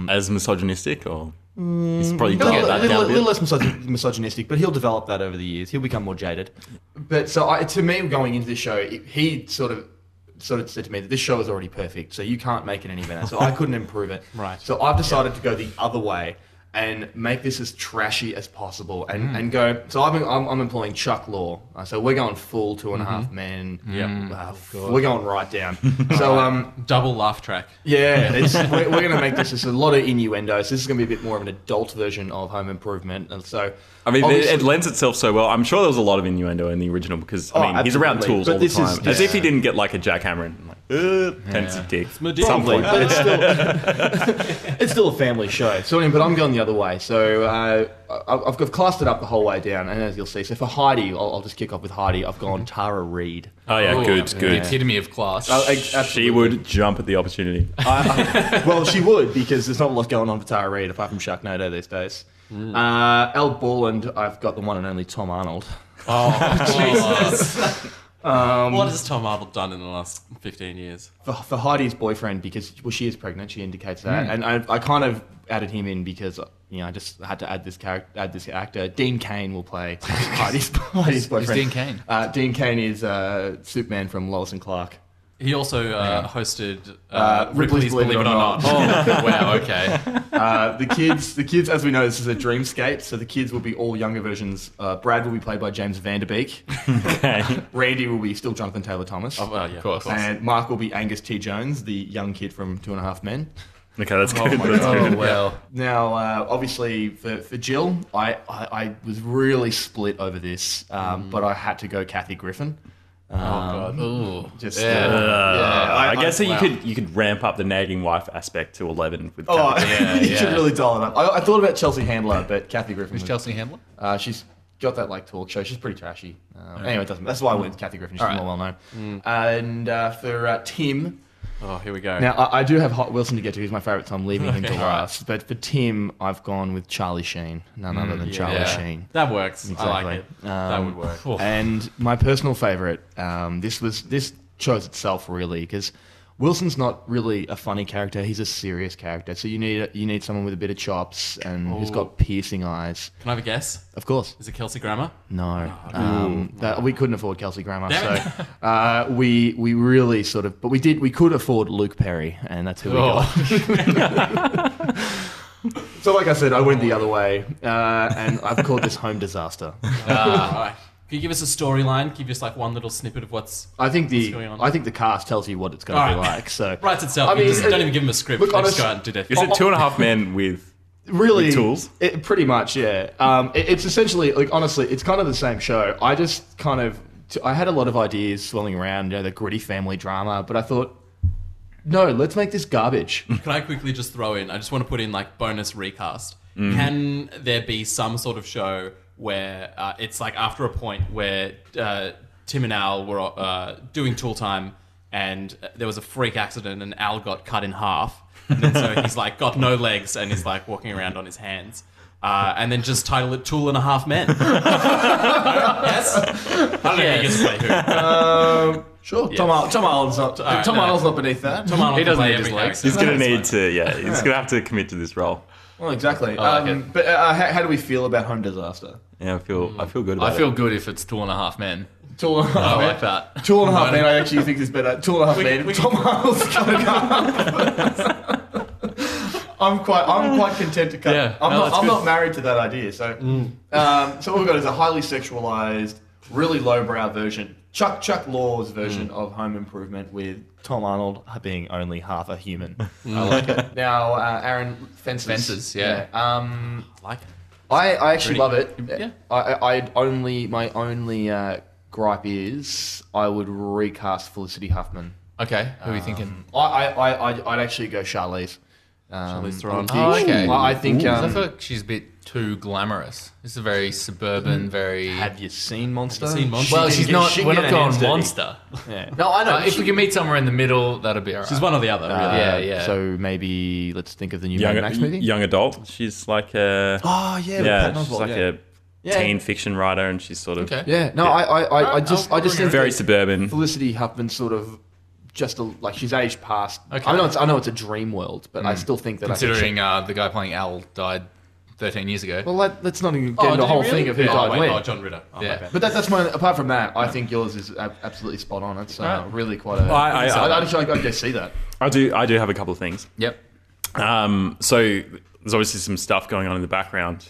As misogynistic or? He's probably A dialed that down a little bit. less misogynistic, but he'll develop that over the years. He'll become more jaded. But so to me, going into this show, he sort of said to me that this show is already perfect, so you can't make it any better. So I couldn't improve it. Right. So I've decided to go the other way and make this as trashy as possible, and go. So I'm employing Chuck Lorre. So we're going full 2.5 Men. Yeah. We're going right down. So double laugh track. yeah, we're going to make this. There's a lot of innuendo. So this is going to be a bit more of an adult version of Home Improvement, and so. I mean, obviously- it lends itself so well. I'm sure there was a lot of innuendo in the original because, I mean, he's around absolutely. tools But all the this is- time. As if he yeah. didn't get like a jackhammer and like, turns his dick. Some Probably, point. but it's still a family show. So, but I'm going the other way. So I've classed it up the whole way down, and as you'll see, so for Heidi, I'll just kick off with Heidi. I've gone Tara Reid. Oh, yeah, good. The epitome of class. She would jump at the opportunity. Well, she would, because there's not a lot going on for Tara Reid apart from Sharknado these days. Elle Borland, I've got the one and only Tom Arnold. Jesus. What has Tom Arnold done in the last 15 years? For Heidi's boyfriend, because she is pregnant, she indicates that, and I kind of added him in because I just had to add this actor. Dean Cain will play Heidi's boyfriend. Who's Dean Cain? Dean Cain is Superman from Lois and Clark. He also hosted Ripley's Believe It or Not. Oh, wow, okay. The kids, as we know, this is a dreamscape, so the kids will be all younger versions. Brad will be played by James Vanderbeek. Okay. Randy will be still Jonathan Taylor Thomas. Oh, yeah, Of course. And Mark will be Angus T. Jones, the young kid from 2.5 Men. Okay, that's good. my That's God. good. Well, Now, obviously, for Jill, I was really split over this, but I had to go Kathy Griffin. ooh. Just I guess wow. you could ramp up the nagging wife aspect to 11 with Oh, Kathy. you should really dial it up. I thought about Chelsea Handler, but Kathy Griffin. Who's was- Chelsea Handler? She's got that talk show. She's pretty trashy. Anyway, it doesn't. That's why I went with Kathy Griffin. She's more well known. And for Tim. Oh, here we go. Now I do have Hot Wilson to get to. He's my favourite, so I'm leaving him to last. But for Tim, I've gone with Charlie Sheen. None other than Charlie Sheen. That works. I like Exactly. it. That would work. And my personal favourite, this shows itself really, because Wilson's not really a funny character. He's a serious character. So you need someone with a bit of chops and who's got piercing eyes. Can I have a guess? Of course. Is it Kelsey Grammer? No. We couldn't afford Kelsey Grammer, so we really sort of, but we could afford Luke Perry, and that's who we got. So like I said, I went the other way, and I've called this Home Disaster. All right. Can you give us a storyline? Give us one little snippet of what's going on. I think the cast tells you what it's going to be like. So writes itself. Don't even give them a script. Look, They just go out and do their thing. Is it 2.5 Men with really tools? Pretty much, yeah. It's essentially, honestly, it's kind of the same show. I just I had a lot of ideas swirling around, the gritty family drama, but I thought, no, let's make this garbage. Can I quickly just throw in? I just want to put in bonus recast. Can there be some sort of show where it's after a point where Tim and Al were doing tool time and there was a freak accident and Al got cut in half, and then so he's got no legs and he's walking around on his hands. And then just title it 2.5 Men. Yes? I don't know if he gets to play who. Sure. Yeah. Tom Arnold's not. Tom Arnold's not beneath that. Tom Arnold He doesn't can play need his every legs. character. He's going to need to, he's going to have to commit to this role. Well, exactly. I like it. But how do we feel about Home Disaster? Yeah, I feel good about I feel good if it's 2.5 Men. 2.5 I Men. like that. 2.5 Men. I actually think is better. 2.5 Men. Tom Arnold's got I'm quite content to cut. Yeah, I'm no, that's good. not married to that idea. So, so what we've got is a highly sexualized, really lowbrow version. Chuck Lorre's version of Home Improvement with Tom Arnold being only half a human. I like it. Now, Aaron, Fences. Fences, yeah. I like it. I actually love it. Yeah. My only gripe is I would recast Felicity Huffman. Okay, who are you thinking? I'd actually go Charlize. Charlize Theron. Oh, okay. I think. I feel like she's a bit too glamorous. This is a very suburban, very... Have you seen Monster? Well, she's not... We're not going monster. Yeah. No, I know. If we can meet somewhere in the middle, that'll be all right. She's one or the other, really. Yeah. So maybe let's think of the new Mad Max movie. Young adult. She's like a... Oh, yeah. Yeah, Patton she's Oswalt, like yeah. a teen fiction writer, and she's sort of... Okay. Yeah. No, I just think very that suburban. Felicity Huffman sort of just she's aged past. Okay. I know it's a dream world, but I still think that Considering the guy playing Al died 13 years ago. Well, let's not even get into the did he whole really? thing of who died when. John Ritter. Oh, Yeah. my bad. But that's my. Apart from that, I think yours is absolutely spot on. It's really quite a. I I go see that. I do have a couple of things. Yep. So there's obviously some stuff going on in the background.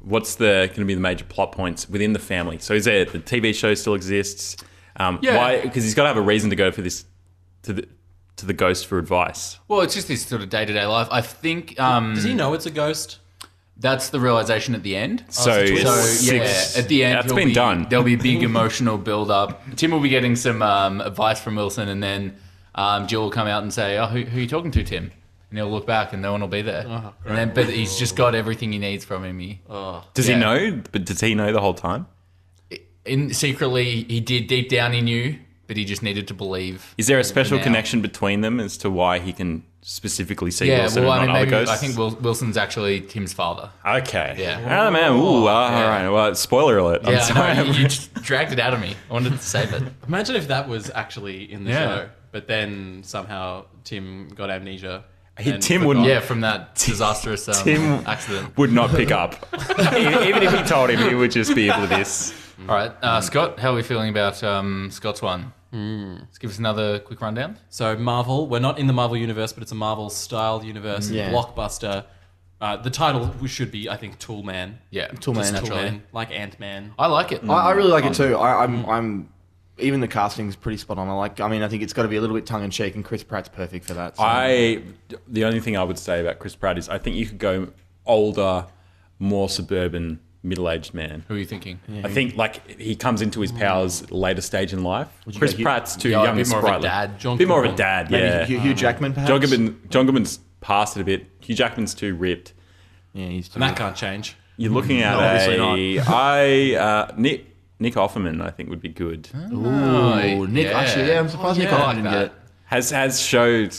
What's going to be the major plot points within the family? So is there the TV show still exists? Why? Because he's got to have a reason to go for this to the ghost for advice. Well, it's just his sort of day-to-day life. I think... Does he know it's a ghost? That's the realization at the end. So at the end, it's been done. There'll be a big emotional build-up. Tim will be getting some advice from Wilson, and then Jill will come out and say, "Oh, who are you talking to, Tim?" And he'll look back, and no one will be there. Oh, But he's just got everything he needs from him. Does he know? But does he know the whole time? Secretly, he did. Deep down, he knew, but he just needed to believe. Is there a special connection between them as to why he can specifically see Wilson and not other ghosts? I think Wilson's actually Tim's father. Okay. Yeah. Oh, man. Ooh, all right. Well, spoiler alert. I'm sorry. No, you just dragged it out of me. I wanted to save it. Imagine if that was actually in the show, but then somehow Tim got amnesia. Tim wouldn't. Yeah, from that disastrous Tim accident. would not pick up. Even if he told him, he would just be able to this. All right, Scott, how are we feeling about Scott's one? Let's give us another quick rundown. So Marvel, we're not in the Marvel universe, but it's a Marvel-style universe, blockbuster. The title should be, I think, Toolman. Yeah, Toolman, naturally. Toolman, like Ant-Man. I like it. I really like it too. I'm even the casting's pretty spot on. I think it's got to be a little bit tongue in cheek, and Chris Pratt's perfect for that. So. The only thing I would say about Chris Pratt is I think you could go older, more suburban, middle-aged man. Who are you thinking? Yeah. I think he comes into his powers later stage in life. Chris Pratt's too young and sprightly. A bit more of a dad. Yeah, Hugh Jackman, perhaps. John Goodman's past it a bit. Hugh Jackman's too ripped. Yeah, he's too. And that can't change. You're looking at Nick Offerman, I think, would be good. Ooh, Nick. yeah. Actually, I'm surprised Nick Offerman didn't get it. Has showed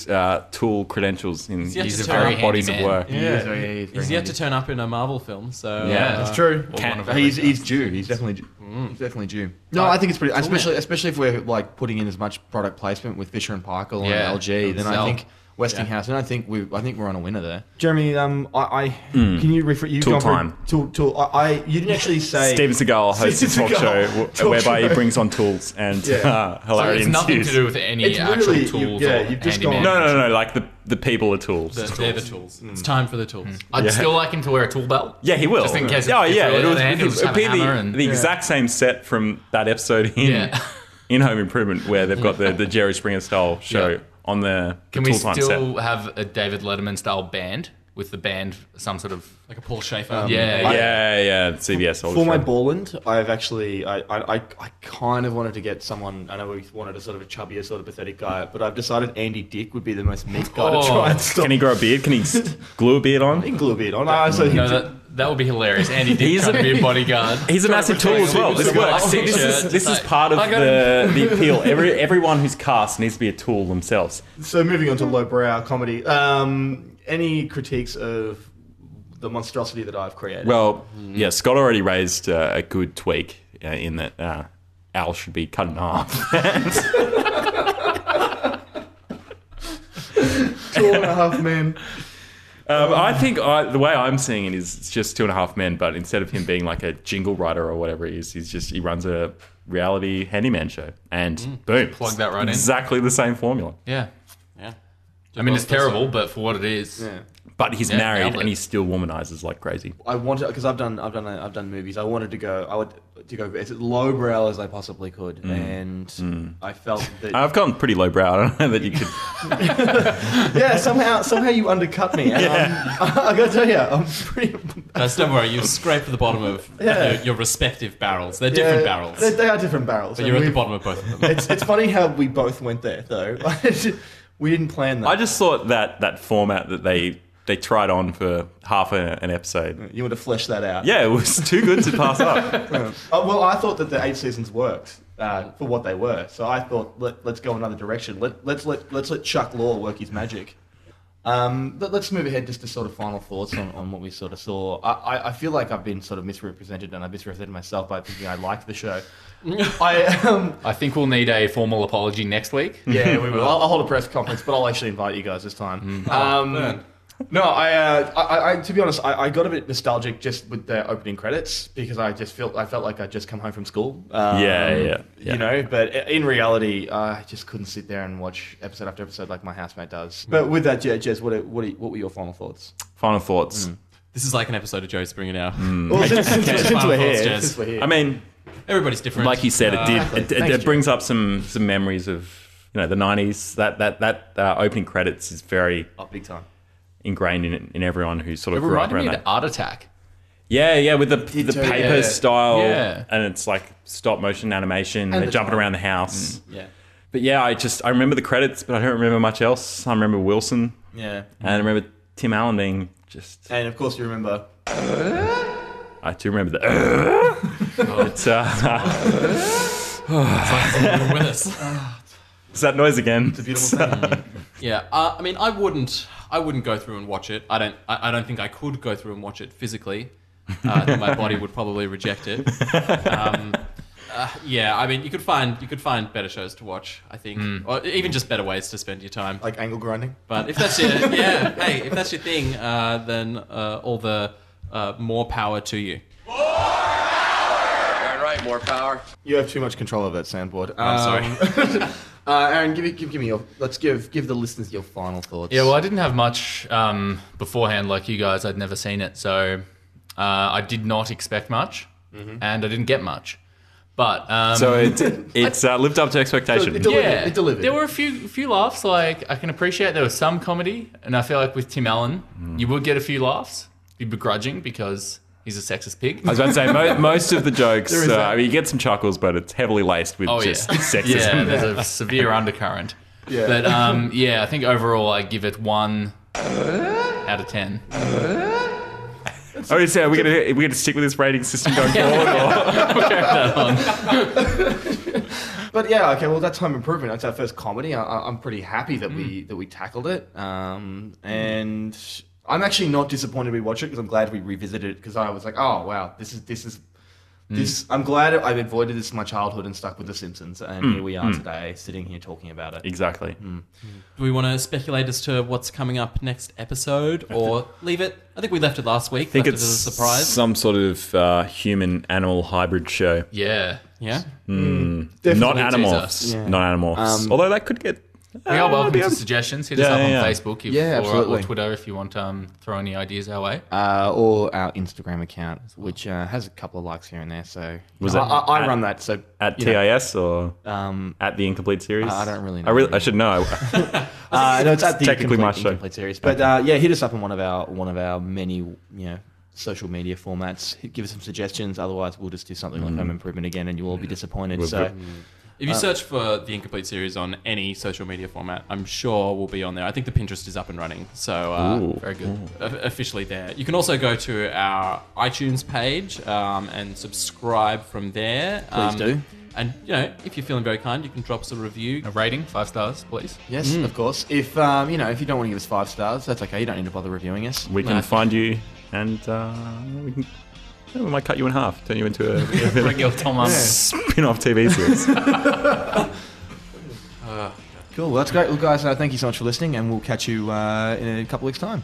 Tool credentials in He's a very bodies handy of man. work. Yeah, He's yet to turn up in a Marvel film, so... Yeah, that's true. He's due. He's definitely due. No, I think it's pretty... Especially if we're putting in as much product placement with Fisher and Paykel and LG, then I think... Westinghouse, and I think we're on a winner there. Jeremy, can you refer you Tool time. Tool. You didn't actually say Steven Seagal hosts a talk show whereby he brings on tools and hilarity It's ensues. nothing to do with any actual tools. you've just gone. No. Like the people are tools. They're the tools. It's time for the tools. I'd still like him to wear a tool belt. Yeah, he will. Just in case. It'll be the exact same set from that episode in Home Improvement where they've got the Jerry Springer style show. On the Can we Tool Time still set. have a David Letterman style band with the band some sort of like a Paul Schaefer? CBS. For my Borland, I've actually I kind of wanted to get someone. I know we wanted a sort of a chubbier, sort of pathetic guy, but I've decided Andy Dick would be the most meek guy to try and stop. Can he grow a beard? Can he glue a beard on? He can glue a beard on. That would be hilarious. Andy Dick trying to be a bodyguard. He's a massive tool as well. This works. See, this is part of the appeal. Everyone who's cast needs to be a tool themselves. So moving on to lowbrow comedy. Any critiques of the monstrosity that I've created? Well, yeah, Scott already raised a good tweak in that Al should be cut in half. 2.5 men. I think the way I'm seeing it is it's just 2.5 men, but instead of him being like a jingle writer or whatever he is, he runs a reality handyman show, and boom, plug that right in. Exactly the same formula. Yeah. I mean, it's terrible, but for what it is. Yeah. But he's married and he still womanizes like crazy. I wanted, because I've done movies. I wanted to go as lowbrow as I possibly could, and I felt that I've gone pretty lowbrow. I don't know that you could. Yeah, somehow you undercut me. And I got to tell you, I'm pretty. Don't worry, you scrape at the bottom of your respective barrels. They're different barrels. They are different barrels, but you're at the bottom of both of them. It's funny how we both went there, though. We didn't plan that. I just thought that format that they tried on for half an episode. You want to flesh that out? Yeah, it was too good to pass up. Well, I thought that the 8 seasons worked for what they were, so I thought let's go another direction. Let's let Chuck Lorre work his magic. Let's move ahead just to sort of final thoughts on what we sort of saw. I feel like I've been sort of misrepresented, and I misrepresented myself by thinking I liked the show. I think we'll need a formal apology next week. Yeah, we will. I'll hold a press conference, but I'll actually invite you guys this time. No, I to be honest, I got a bit nostalgic just with the opening credits because I felt like I'd just come home from school. Yeah. You know, but in reality, I just couldn't sit there and watch episode after episode like my housemate does. But with that, Jez, what were your final thoughts? Final thoughts. This is like an episode of Joe Springer now. Well, since we're here, I mean, everybody's different. Like you said, Thanks, it brings up some memories of the 90s. That opening credits is very big time ingrained in everyone who sort of It grew up reminded around me that. of Art Attack. Yeah, with the paper style, Yeah. and it's like stop motion animation. And they're jumping around the house. Yeah. But yeah, I remember the credits, but I don't remember much else. I remember Wilson. Yeah. And I remember Tim Allen being just. And of course, you remember. I do remember the. It's like with us. It's that noise again. It's a beautiful thing. Yeah, I mean, I wouldn't go through and watch it. I don't think I could go through and watch it physically. I think my body would probably reject it. Yeah, I mean, you could find better shows to watch, I think, or even just better ways to spend your time, like angle grinding. But if that's your if that's your thing, then all the more power to you. Right, more power. You have too much control of that soundboard. I'm sorry. Aaron, give me your. Let's give the listeners your final thoughts. Yeah, well, I didn't have much beforehand like you guys. I'd never seen it, so I did not expect much, and I didn't get much. But so it's lived up to expectation. It delivered. There were a few laughs. Like I can appreciate there was some comedy, and I feel like with Tim Allen, you would get a few laughs. Be begrudging because he's a sexist pig. I was about to say most of the jokes. I mean, you get some chuckles, but it's heavily laced with just sexism. Yeah, there's a severe undercurrent. Yeah. But I think overall I give it 1 out of 10. Oh, so are we gonna stick with this rating system going forward? Or? We'll carry that on. But yeah, okay. Well, that's Home Improvement. That's our first comedy. I'm pretty happy that we tackled it, and I'm actually not disappointed we watched it because I'm glad we revisited it because I was like, oh wow, this is. I'm glad I've avoided this in my childhood and stuck with The Simpsons, and here we are today, sitting here talking about it. Exactly. Do we want to speculate as to what's coming up next episode, or leave it? I think we left it last week. I think left it's it as a surprise. some sort of human-animal hybrid show. Yeah. Yeah. Not Animorphs. Yeah. Not Animorphs. Although that could get. We are welcome to suggestions. Hit us up on Facebook absolutely. or Twitter if you want to throw any ideas our way. Or our Instagram account, which has a couple of likes here and there. So I run that. So at TIS or at the Incomplete Series. I don't really know. I should know. No, it's at the technically my show. Incomplete Series. But hit us up on one of our many social media formats. Give us some suggestions. Otherwise, we'll just do something like Home Improvement again, and you'll all be disappointed. If you search for the Incomplete Series on any social media format, I'm sure we'll be on there. I think the Pinterest is up and running, so very good. Officially there. You can also go to our iTunes page and subscribe from there. Please do. And if you're feeling very kind, you can drop us a review, a rating, 5 stars, please. Yes, of course. If if you don't want to give us 5 stars, that's okay. You don't need to bother reviewing us. We can find you, and we might cut you in half, turn you into a regular Toolman spin-off TV series. Cool. Well, that's great. Well, guys, thank you so much for listening, and we'll catch you in a couple weeks' time.